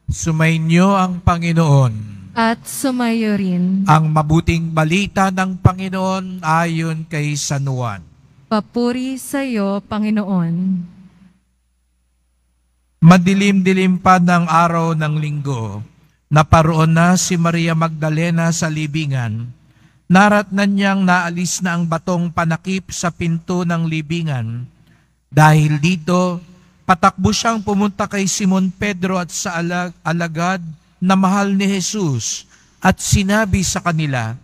Sumainyo ang Panginoon. At sumayo rin. Ang mabuting balita ng Panginoon ayon kay San Juan. Papuri sa iyo, Panginoon. Madilim-dilim pa ng araw ng linggo, naparoon na si Maria Magdalena sa libingan. Naratnan niyang naalis na ang batong panakip sa pinto ng libingan. Dahil dito, patakbo siyang pumunta kay Simon Pedro at sa alagad na mahal ni Jesus at sinabi sa kanila,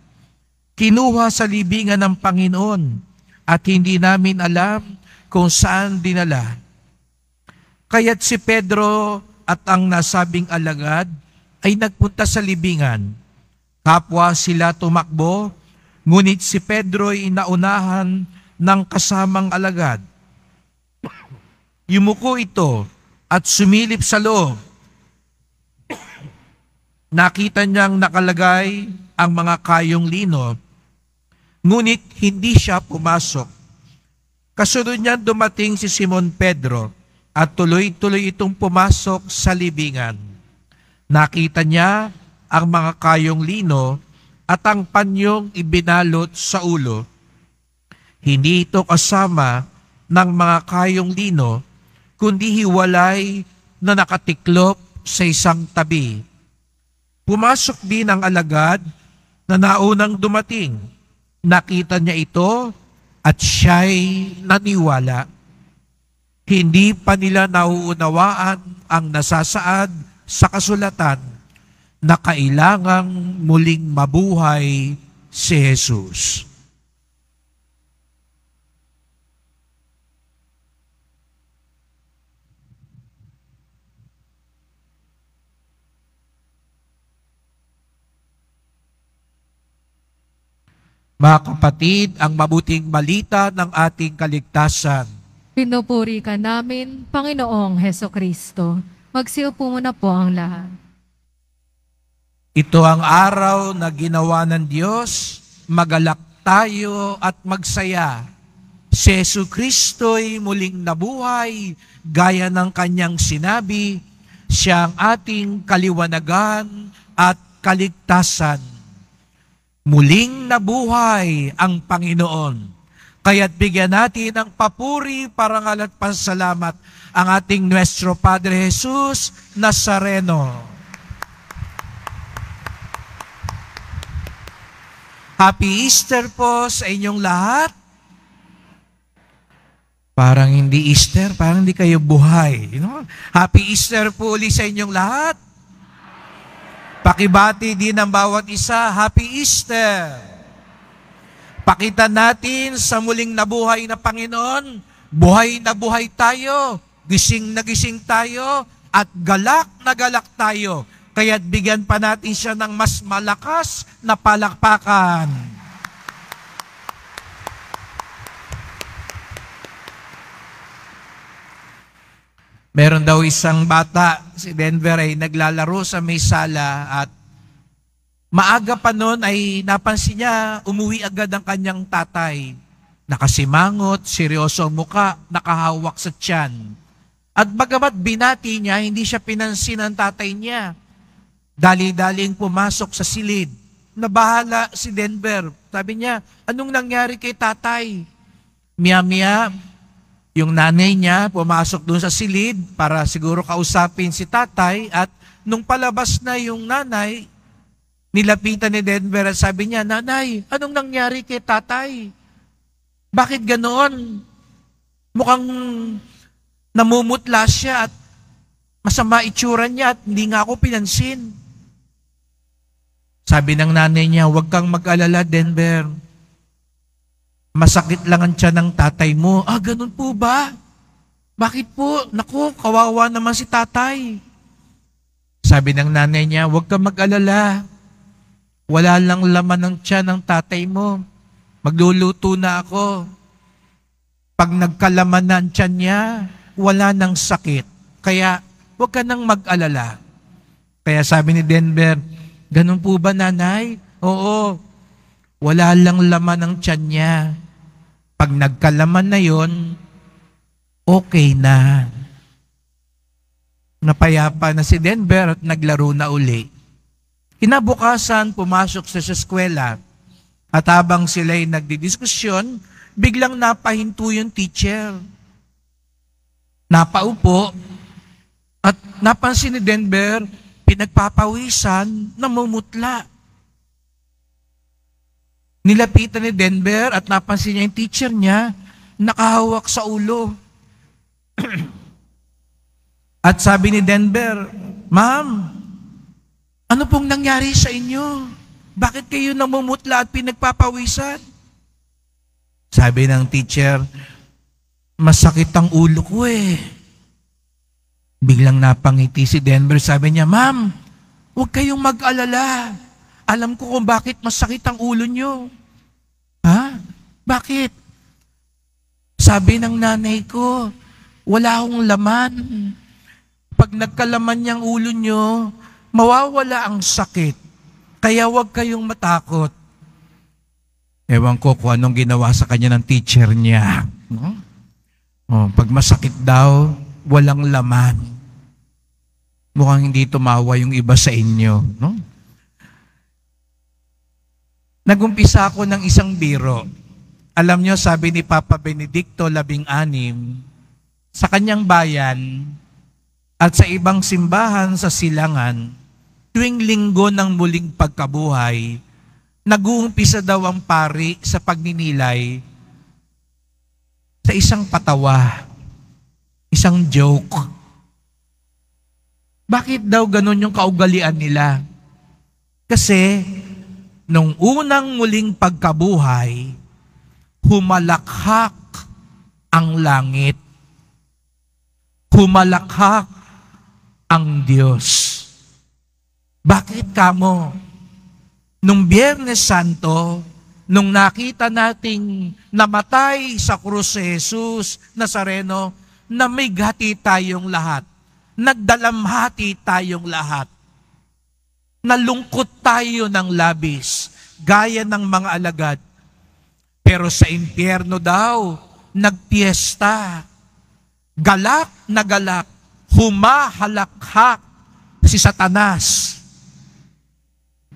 "Kinuha sa libingan ng Panginoon at hindi namin alam kung saan dinala." Kaya't si Pedro at ang nasabing alagad ay nagpunta sa libingan. Kapwa sila tumakbo, ngunit si Pedro ay naunahan ng kasamang alagad. Yumuko ito at sumilip sa loob. Nakita niyang nakalagay ang mga kayong lino, ngunit hindi siya pumasok. Kasunod niyan dumating si Simon Pedro at tuloy-tuloy itong pumasok sa libingan. Nakita niya ang mga kayong lino at ang panyong ibinalot sa ulo. Hindi ito kasama ng mga kayong lino, kundi hiwalay na nakatiklop sa isang tabi. Pumasok din ang alagad na naunang dumating. Nakita niya ito at siya'y naniwala. Hindi pa nila nauunawaan ang nasasaad sa kasulatan na kailangang muling mabuhay si Jesus. Mga kapatid, ang mabuting balita ng ating kaligtasan. Pinupuri ka namin, Panginoong Heso Kristo. Magsiupo muna po ang lahat. Ito ang araw na ginawa ng Diyos, magalak tayo at magsaya. Si Heso Kristo'y muling nabuhay, gaya ng kanyang sinabi, siya ang ating kaliwanagan at kaligtasan. Muling nabuhay ang Panginoon. Kaya't bigyan natin ng papuri, parangal at pasalamat ang ating Nuestro Padre Jesus Nazareno. Happy Easter po sa inyong lahat. Parang hindi Easter, parang hindi kayo buhay. Happy Easter po ulit sa inyong lahat. Pakibati din ang bawat isa, Happy Easter! Pakita natin sa muling nabuhay na Panginoon, buhay na buhay tayo, gising na gising tayo, at galak na galak tayo. Kaya't bigyan pa natin siya ng mas malakas na palakpakan. Meron daw isang bata, si Denver, ay naglalaro sa may sala at maaga pa noon ay napansin niya, umuwi agad ang kanyang tatay. Nakasimangot, seryoso ang muka, nakahawak sa tiyan. At bagamat binati niya, hindi siya pinansin ng tatay niya. Dali-daling pumasok sa silid. Nabahala si Denver. Sabi niya, anong nangyari kay tatay? Miya-miya, yung nanay niya pumasok doon sa silid para siguro kausapin si tatay at nung palabas na yung nanay, nilapitan ni Denver at sabi niya, "Nanay, anong nangyari kay tatay? Bakit ganoon? Mukhang namumutla siya at masama itsura niya at hindi nga ako pinansin." Sabi ng nanay niya, "Huwag kang mag-alala, Denver. Masakit lang ang tiyan ng tatay mo." "Ah, ganun po ba? Bakit po? Naku, kawawa naman si tatay." Sabi ng nanay niya, "Huwag kang mag-alala. Wala lang laman ng tiyan ng tatay mo. Magluluto na ako. Pag nagkalaman na ang tiyan niya, wala nang sakit. Kaya huwag ka nang mag-alala." Kaya sabi ni Denver, "Ganun po ba, nanay?" "Oo, wala lang laman ng tiyan niya. Pag nagkalaman na yon, okay na." Napayapa na si Denver at naglaro na uli. Kinabukasan, pumasok sa eskwela at habang sila'y nagdidiskusyon, biglang napahinto yung teacher. Napaupo at napansin ni Denver, pinagpapawisan, namumutla. Nilapitan ni Denver at napansin niya yung teacher niya, nakahawak sa ulo. At sabi ni Denver, "Ma'am, ano pong nangyari sa inyo? Bakit kayo namumutla at pinagpapawisan?" Sabi ng teacher, "Masakit ang ulo ko eh." Biglang napangiti si Denver. Sabi niya, "Ma'am, huwag kayong mag-alala. Alam ko kung bakit masakit ang ulo niyo." "Ha? Bakit?" Sabi ng nanay ko, "Wala akong laman. Pag nagkalaman niyang ulo niyo, mawawala ang sakit. Kaya huwag kayong matakot." Ewan ko kung anong ginawa sa kanya ng teacher niya. No? Pag masakit daw, walang laman. Mukhang hindi tumawa yung iba sa inyo. No? Nagumpisa ako ng isang biro. Alam niyo, sabi ni Papa Benedicto 16, sa kanyang bayan at sa ibang simbahan sa Silangan, tuwing linggo ng muling pagkabuhay, nag-uumpisa daw ang pari sa pagninilay sa isang patawa, isang joke. Bakit daw ganun yung kaugalian nila? Kasi nung unang muling pagkabuhay, humalakhak ang langit. Humalakhak ang Diyos. Bakit kamo? Nung Biyernes Santo, nung nakita nating namatay sa krus si Jesus Nazareno, namighati tayong lahat. Nagdalamhati tayong lahat. Nalungkot tayo ng labis, gaya ng mga alagad. Pero sa impyerno daw, nagpiesta. Galak na galak, humahalakhak si Satanas.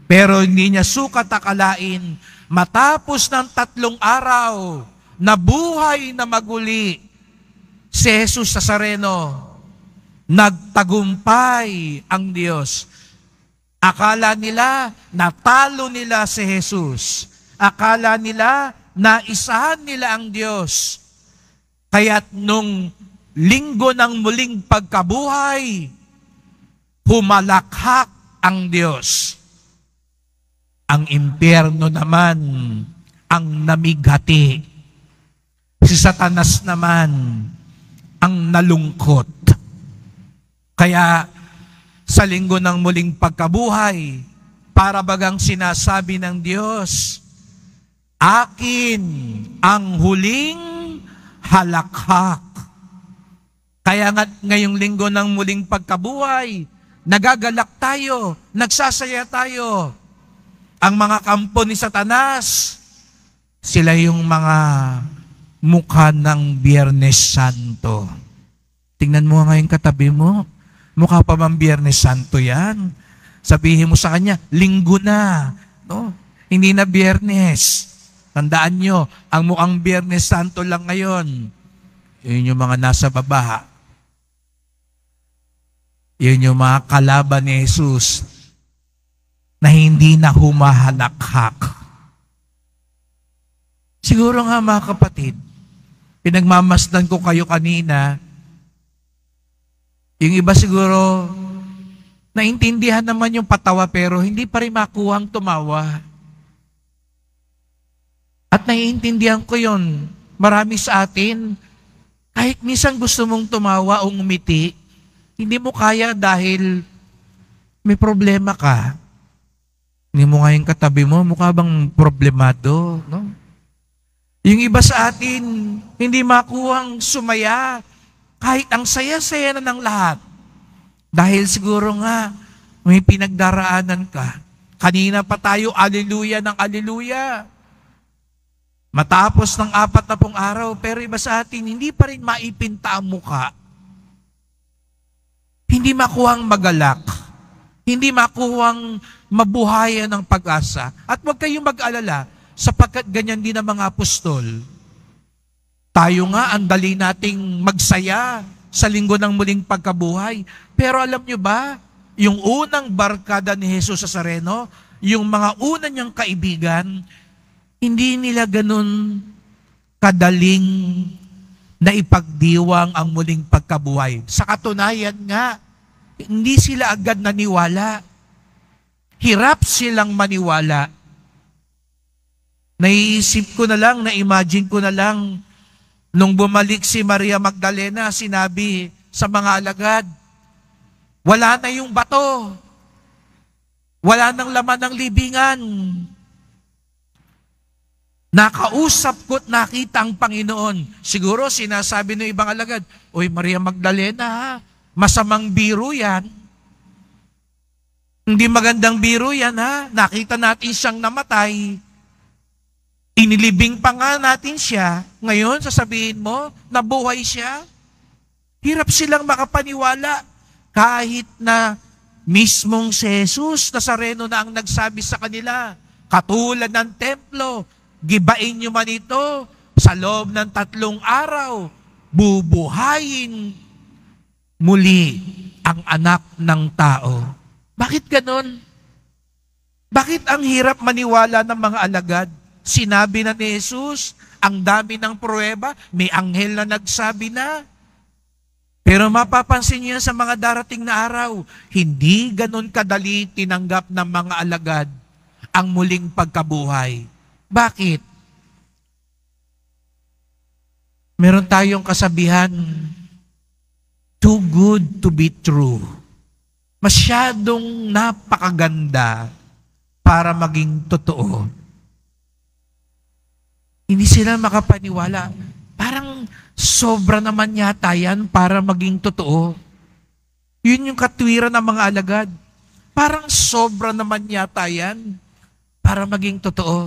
Pero hindi niya sukat akalain, matapos ng 3 araw, na buhay na maguli, si Jesus Nazareno, nagtagumpay ang Diyos. Akala nila, natalo nila si Jesus. Akala nila, naisahan nila ang Diyos. Kaya't nung linggo ng muling pagkabuhay, humalakhak ang Diyos. Ang impyerno naman ang namighati. Si Satanas naman ang nalungkot. Kaya sa linggo ng muling pagkabuhay, para bagang sinasabi ng Diyos, akin ang huling halakhak. Kaya nga ngayong linggo ng muling pagkabuhay, nagagalak tayo, nagsasaya tayo. Ang mga kampo ni Satanas, sila yung mga mukha ng Biyernes Santo. Tingnan mo nga yung katabi mo. Mukha pa bang Biyernes Santo yan? Sabihin mo sa kanya, linggo na. No? Hindi na Biyernes. Tandaan nyo, ang mukhang Biyernes Santo lang ngayon. Yun yung mga nasa baba. Yun yung mga kalaban ni Jesus na hindi na humahalakhak. Siguro nga mga kapatid, pinagmamasdan ko kayo kanina, yung iba siguro, naintindihan naman yung patawa pero hindi pa rin makuhang tumawa. At naiintindihan ko yun. Marami sa atin, kahit minsan gusto mong tumawa o ngumiti, hindi mo kaya dahil may problema ka. Hindi mo nga yung katabi mo, mukha bang problemado, no? Yung iba sa atin, hindi makuhang sumaya, kahit ang saya-saya na ng lahat. Dahil siguro nga, may pinagdaraanan ka. Kanina pa tayo, aleluya ng aleluya. Matapos ng 40 araw, pero iba sa atin, hindi pa rin maipinta ang muka. hindi makuhang magalak, hindi makuhang mabuhayan ng pag-asa. At huwag kayong mag-alala, sapagkat ganyan din ang mga apostol. Tayo nga, ang dali nating magsaya sa linggo ng muling pagkabuhay. Pero alam nyo ba, yung unang barkada ni Jesus sa Nazareno, yung mga una niyang kaibigan, hindi nila ganun kadaling na ipagdiwang ang muling pagkabuhay. Sa katunayan nga, hindi sila agad naniwala. Hirap silang maniwala. Naiisip ko na lang, na-imagine ko na lang, nung bumalik si Maria Magdalena, sinabi sa mga alagad, wala na yung bato. Wala nang laman ng libingan. Nakausap ko't nakita ang Panginoon. Siguro sinasabi ng ibang alagad, Uy, Maria Magdalena ha, masamang biro yan. Hindi magandang biro yan ha. Nakita natin siyang namatay. Inilibing pa nga natin siya. Ngayon, sasabihin mo, nabuhay siya. Hirap silang makapaniwala. Kahit na mismong si Jesus Nazareno na ang nagsabi sa kanila, katulad ng templo, gibain nyo man ito, sa loob ng 3 araw, bubuhayin muli ang anak ng tao. Bakit ganon? Bakit ang hirap maniwala ng mga alagad? Sinabi na ni Jesus, ang dami ng pruweba, may anghel na nagsabi na. Pero mapapansin niyo sa mga darating na araw, hindi ganon kadali tinanggap ng mga alagad ang muling pagkabuhay. Bakit? Meron tayong kasabihan, too good to be true. Masyadong napakaganda para maging totoo. Hindi sila makapaniwala. Parang sobra naman yata yan para maging totoo. Yun yung katwiran ng mga alagad. Parang sobra naman yata yan para maging totoo.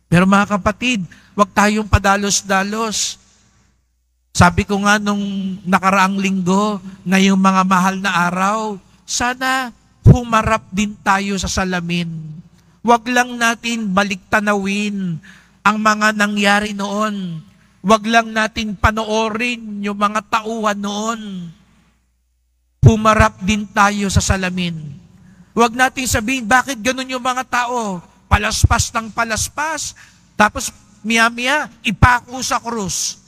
Pero mga kapatid, wag tayong padalos-dalos. Sabi ko nga nung nakaraang linggo, ngayong mga mahal na araw, sana humarap din tayo sa salamin. Wag lang natin baliktanawin ang mga nangyari noon. Wag lang natin panoorin yung mga tauhan noon. Humarap din tayo sa salamin. Wag natin sabihin, bakit ganun yung mga tao? Palaspas ng palaspas, tapos miya-miya, ipako sa krus.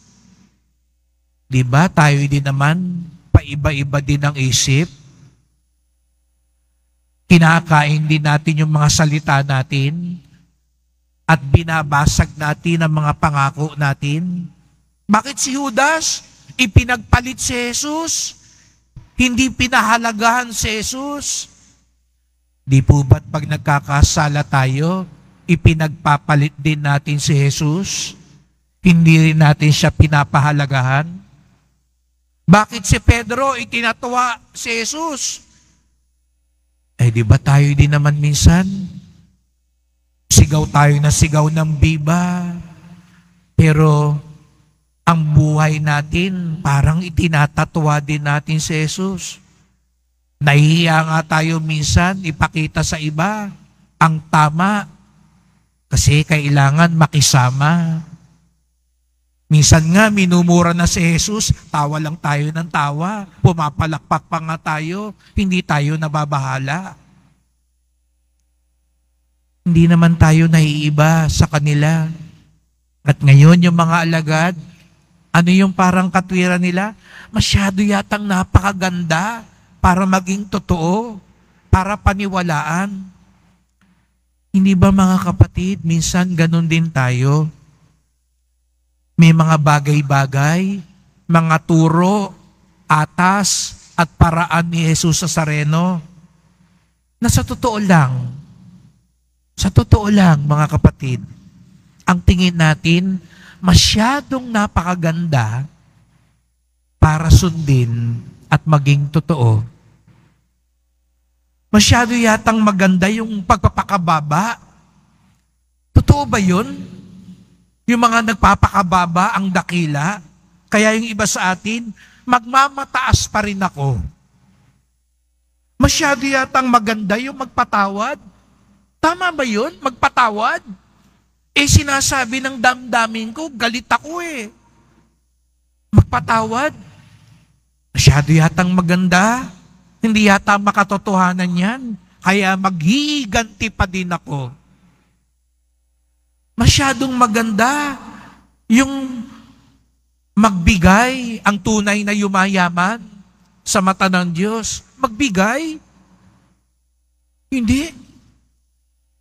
Diba tayo din naman, paiba-iba din ang isip? Kinakain din natin yung mga salita natin at binabasag natin ang mga pangako natin. Bakit si Judas? Ipinagpalit si Jesus? Hindi pinahalagahan si Jesus? Di po ba't pag nagkakasala tayo, ipinagpapalit din natin si Jesus? Hindi rin natin siya pinapahalagahan? Bakit si Pedro itinatawa si Jesus? Eh di ba tayo din naman minsan? Sigaw tayo na sigaw ng biba. Pero ang buhay natin, parang itinatatwa din natin si Jesus. Nahihiya nga tayo minsan ipakita sa iba ang tama kasi kailangan makisama. Minsan nga minumura na si Jesus, tawa lang tayo ng tawa, pumapalakpak pa nga tayo, hindi tayo nababahala. Hindi naman tayo naiiba sa kanila. At ngayon yung mga alagad, ano yung parang katwiran nila? Masyado yatang napakaganda para maging totoo, para paniwalaan. Hindi ba mga kapatid, minsan ganun din tayo? May mga bagay-bagay, mga turo, atas, at paraan ni Jesus Nazareno na sa totoo lang, mga kapatid, ang tingin natin, masyadong napakaganda para sundin at maging totoo. Masyado yatang maganda yung pagpapakababa. Totoo ba yun? Yung mga nagpapakababa ang dakila, kaya yung iba sa atin, magmamataas pa rin ako. Masyado yatang maganda yung magpatawad. Tama ba yun? Magpatawad? Sinasabi ng damdamin ko, galit ako eh. Magpatawad? Masyado yatang maganda. Hindi yata makatotohanan yan. Kaya maghihiganti pa din ako. Masyadong maganda yung magbigay ang tunay na yumayaman sa mata ng Diyos. Magbigay? Hindi.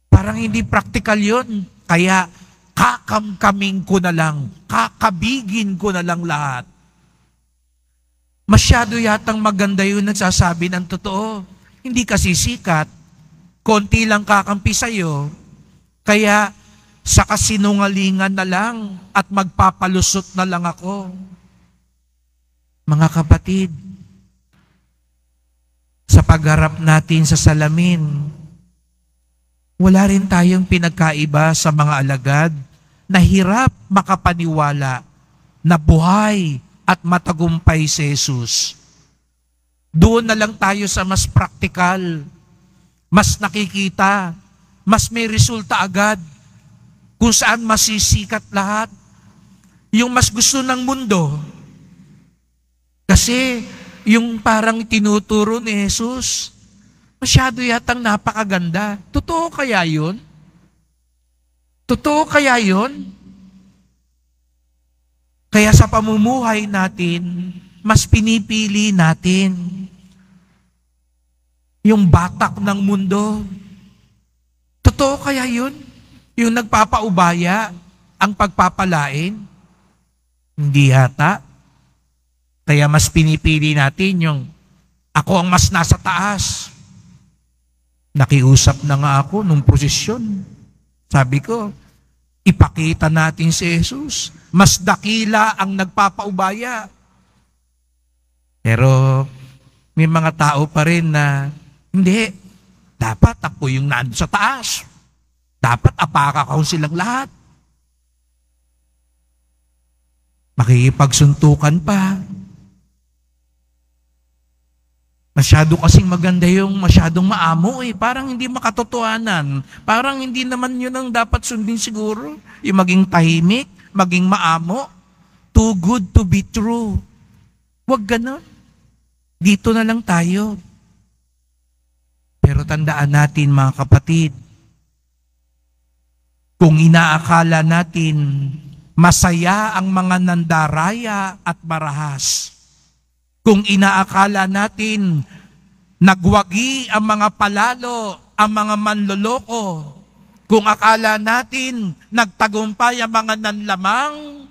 Parang hindi practical yun. Kaya kakamkaming ko na lang, kakabigin ko na lang lahat. Masyado yatang maganda yun nagsasabi ng totoo. Hindi kasi sikat. Konti lang kakampi sa'yo. Kaya sa kasinungalingan na lang at magpapalusot na lang ako. Mga kapatid, sa pagharap natin sa salamin, wala rin tayong pinagkaiba sa mga alagad na hirap makapaniwala na buhay at matagumpay si Jesus. Doon na lang tayo sa mas praktikal, mas nakikita, mas may resulta agad, kung saan masisikat lahat. Yung mas gusto ng mundo. Kasi yung parang tinuturo ni Jesus, masyado yatang napakaganda. Totoo kaya yun? Totoo kaya yun? Kaya sa pamumuhay natin, mas pinipili natin yung batak ng mundo. Totoo kaya yun? Yung nagpapaubaya ang pagpapalain? Hindi yata. Kaya mas pinipili natin yung ako ang mas nasa taas. Nakiusap na nga ako nung prosesyon. Sabi ko, ipakita natin si Jesus. Mas dakila ang nagpapaubaya. Pero may mga tao pa rin na hindi. Dapat ako yung nando sa taas. Dapat apakakaw silang lahat. Makikipagsuntukan pa. Masyado kasing maganda yung masyadong maamo eh. Parang hindi makatotohanan. Parang hindi naman yun ang dapat sundin siguro. Yung maging tahimik, maging maamo. Too good to be true. Huwag ganon. Dito na lang tayo. Pero tandaan natin mga kapatid, kung inaakala natin masaya ang mga nandaraya at marahas, kung inaakala natin nagwagi ang mga palalo, ang mga manloloko, kung akala natin nagtagumpay ang mga nanlamang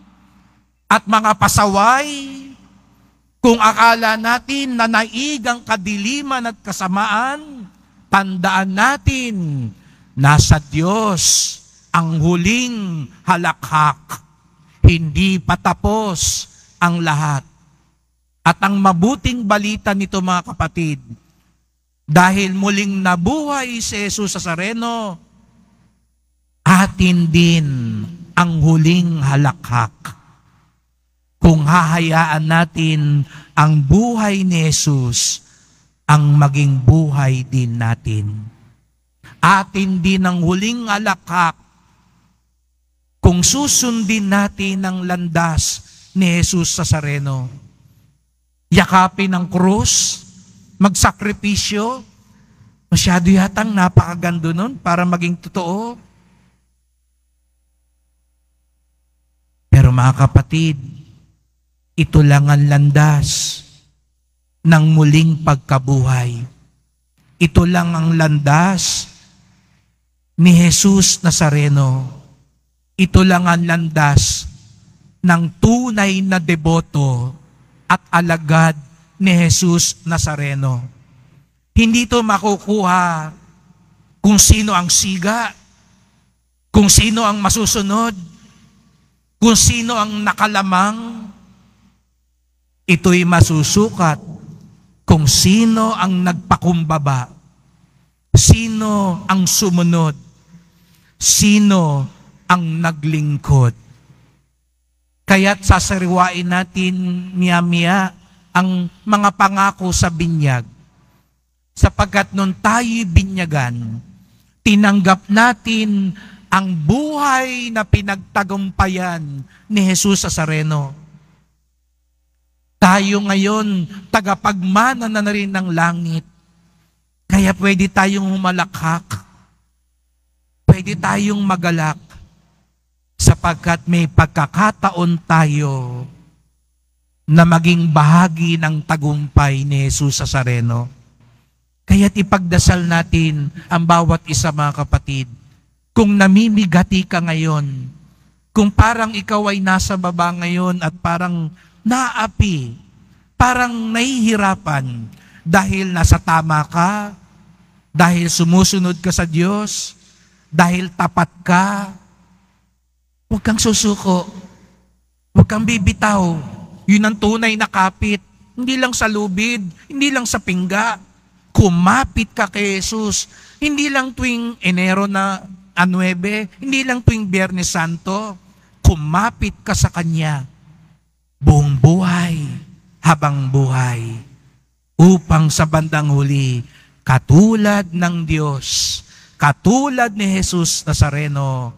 at mga pasaway, kung akala natin na naig ang kadiliman at kasamaan, tandaan natin, nasa Diyos ang huling halakhak. Hindi pa tapos ang lahat. At ang mabuting balita nito mga kapatid, dahil muling nabuhay si Jesus Nazareno, atin din ang huling halakhak. Kung hahayaan natin ang buhay ni Jesus, ang maging buhay din natin. Atin din ang huling halakhak kung susundin natin ang landas ni Jesus Nazareno. Yakapin ang krus, magsakripisyo, masyado yatang napakaganda nun para maging totoo. Pero mga kapatid, ito lang ang landas ng muling pagkabuhay. Ito lang ang landas ni Jesus Nazareno. Ito lang ang landas ng tunay na deboto at alagad ni Jesus Nazareno. Hindi ito makukuha kung sino ang siga, kung sino ang masusunod, kung sino ang nakalamang. Ito'y masusukat kung sino ang nagpakumbaba, sino ang sumunod, sino ang naglingkod. Kaya't sasariwain natin miya-miya ang mga pangako sa binyag. Sapagkat nung tayo'y binyagan, tinanggap natin ang buhay na pinagtagumpayan ni Jesus Nazareno. Tayo ngayon, tagapagmana na rin ng langit. Kaya pwede tayong humalakhak. Pwede tayong magalak. Sapagkat may pagkakataon tayo na maging bahagi ng tagumpay ni Jesus Nazareno. Kaya't ipagdasal natin ang bawat isa, mga kapatid. Kung namimigati ka ngayon, kung parang ikaw ay nasa baba ngayon at parang naapi, parang nahihirapan dahil nasa tama ka, dahil sumusunod ka sa Diyos, dahil tapat ka, huwag kang susuko, huwag kang bibitaw. Yun ang tunay na kapit, hindi lang sa lubid, hindi lang sa pingga. Kumapit ka kay Jesus, hindi lang tuwing Enero na 9, hindi lang tuwing Biyernes Santo, kumapit ka sa Kanya buong buhay, habang buhay, upang sa bandang huli, katulad ng Diyos, katulad ni Jesus Nazareno,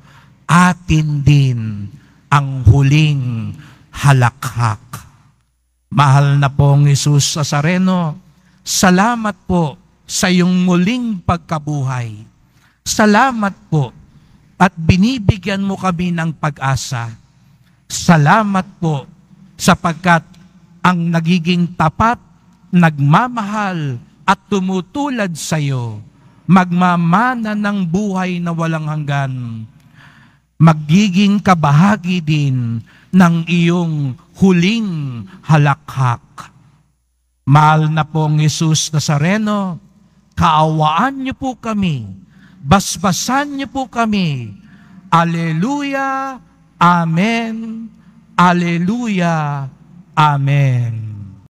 atin din ang huling halakhak. Mahal na pong Jesus Nazareno, salamat po sa iyong muling pagkabuhay. Salamat po at binibigyan mo kami ng pag-asa. Salamat po sapagkat ang nagiging tapat, nagmamahal at tumutulad sa iyo, magmamana ng buhay na walang hanggan, magiging kabahagi din ng iyong huling halakhak. Mahal na pong Jesus Nazareno, kaawaan niyo po kami, basbasan niyo po kami. Alleluia, Amen, Alleluia, Amen.